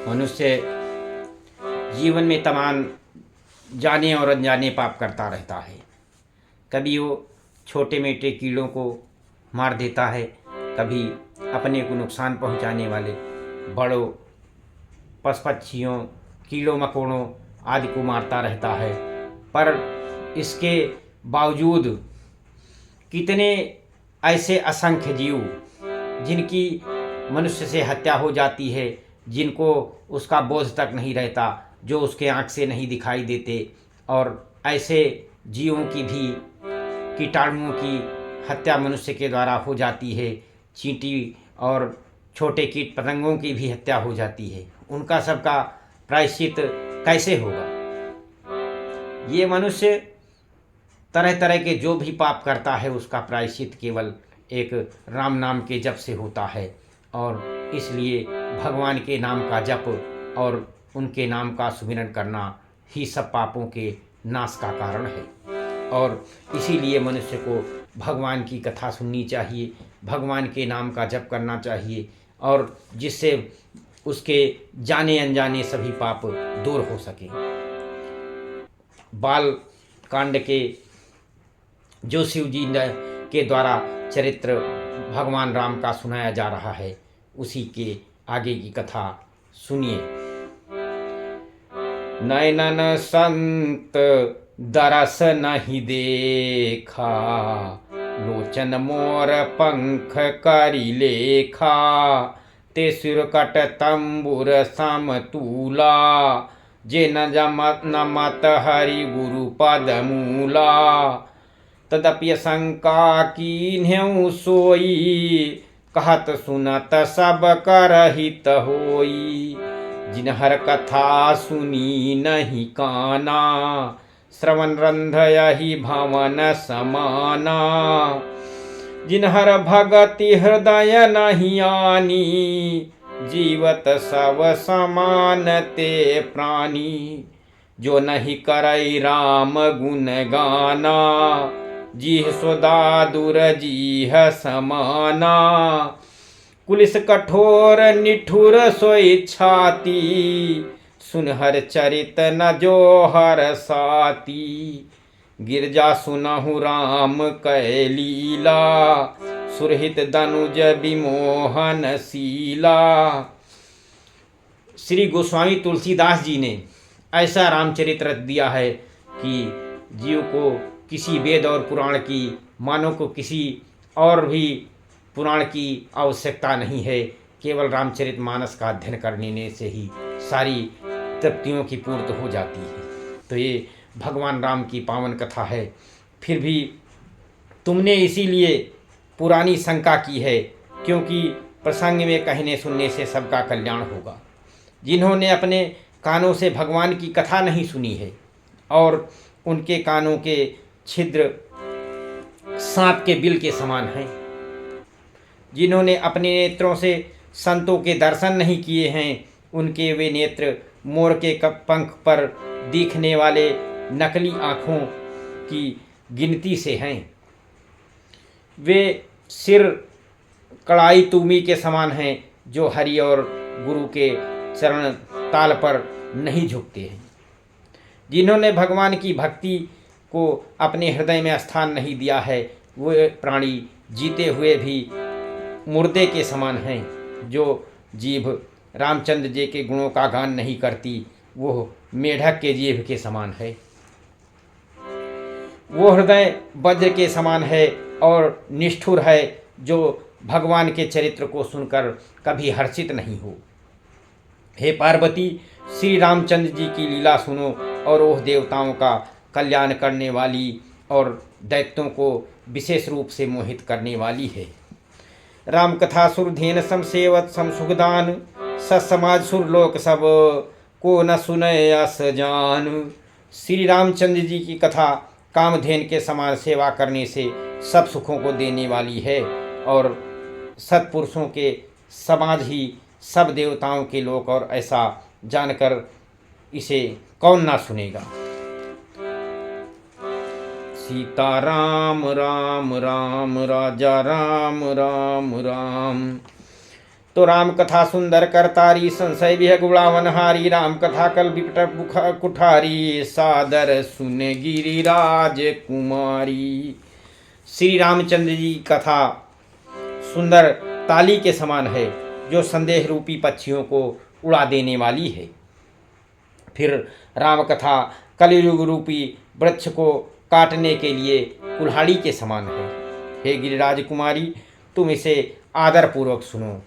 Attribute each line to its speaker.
Speaker 1: मनुष्य जीवन में तमाम जाने और अनजाने पाप करता रहता है। कभी वो छोटे मोटे कीड़ों को मार देता है, कभी अपने को नुकसान पहुंचाने वाले बड़ों पशु पक्षियों कीड़ों मकोड़ों आदि को मारता रहता है। पर इसके बावजूद कितने ऐसे असंख्य जीव जिनकी मनुष्य से हत्या हो जाती है, जिनको उसका बोझ तक नहीं रहता, जो उसके आँख से नहीं दिखाई देते, और ऐसे जीवों की भी कीटाणुओं की हत्या मनुष्य के द्वारा हो जाती है। चींटी और छोटे कीट पतंगों की भी हत्या हो जाती है। उनका सबका प्रायश्चित कैसे होगा? ये मनुष्य तरह तरह के जो भी पाप करता है उसका प्रायश्चित केवल एक राम नाम के जप से होता है, और इसलिए भगवान के नाम का जप और उनके नाम का सुमिरन करना ही सब पापों के नाश का कारण है। और इसीलिए मनुष्य को भगवान की कथा सुननी चाहिए, भगवान के नाम का जप करना चाहिए, और जिससे उसके जाने अनजाने सभी पाप दूर हो सके। बाल कांड के जो शिव जी के द्वारा चरित्र भगवान राम का सुनाया जा रहा है, उसी के आगे की कथा सुनिए। नैनन संत दरस नहीं देखा, लोचन मोर पंख करी लेखा, ते सिर कट तंबुर समतूला, जे न मत हरि गुरु पद मूला, तदप्य शंका कीन्ह्यउ सोई, कहत सुनत सब करहित होई, जिनहर कथा सुनी नहीं काना, श्रवण रंधयहि भवन समाना, जिनहर भगति हृदय नहीं आनी, जीवत सब समान ते प्राणी, जो नहीं करई राम गुण गाना, जीह सुधा दूर जीह समाना, कुलिस कठोर निठुर सोई छाती, सुनहर चरित न जो हर साती, गिरजा सुनहु राम कै लीला, सुरहित दनुज विमोहन शीला। श्री गोस्वामी तुलसीदास जी ने ऐसा रामचरित्र दिया है कि जीव को किसी वेद और पुराण की, मानव को किसी और भी पुराण की आवश्यकता नहीं है। केवल रामचरितमानस का अध्ययन करने से ही सारी तृप्तियों की पूर्ति हो जाती है। तो ये भगवान राम की पावन कथा है। फिर भी तुमने इसीलिए पुरानी शंका की है, क्योंकि प्रसंग में कहने सुनने से सबका कल्याण होगा। जिन्होंने अपने कानों से भगवान की कथा नहीं सुनी है और उनके कानों के छिद्र सांप के बिल के समान हैं, जिन्होंने अपने नेत्रों से संतों के दर्शन नहीं किए हैं, उनके वे नेत्र मोर के पंख पर दिखने वाले नकली आँखों की गिनती से हैं। वे सिर कड़ाई तूमी के समान हैं, जो हरि और गुरु के चरण ताल पर नहीं झुकते हैं। जिन्होंने भगवान की भक्ति को अपने हृदय में स्थान नहीं दिया है, वे प्राणी जीते हुए भी मुर्दे के समान हैं। जो जीभ रामचंद्र जी के गुणों का गान नहीं करती, वो मेढक के जीभ के समान है। वो हृदय वज्र के समान है और निष्ठुर है, जो भगवान के चरित्र को सुनकर कभी हर्षित नहीं हो। हे पार्वती, श्री रामचंद्र जी की लीला सुनो और वह देवताओं का कल्याण करने वाली और दैत्यों को विशेष रूप से मोहित करने वाली है। राम कथा सुरधेन सम सेवत सम सुखदान, सत्समाज सुरलोक सब को न सुनय अस जान। श्री रामचंद्र जी की कथा कामधेन के समान सेवा करने से सब सुखों को देने वाली है, और सत्पुरुषों के समाज ही सब देवताओं के लोक, और ऐसा जानकर इसे कौन ना सुनेगा। सीता राम राम राम, राजा राम राम राम। तो राम कथा सुंदर करतारी, संशय विह गुणावनहारी, राम कथा कल विकट कुठारी, सादर सुने गिरिराज कुमारी। श्री रामचंद्र जी कथा सुंदर ताली के समान है, जो संदेह रूपी पक्षियों को उड़ा देने वाली है। फिर राम कथा कलियुग रूपी वृक्ष को काटने के लिए कुल्हाड़ी के समान है। हे गिरिराज कुमारी, तुम इसे आदरपूर्वक सुनो।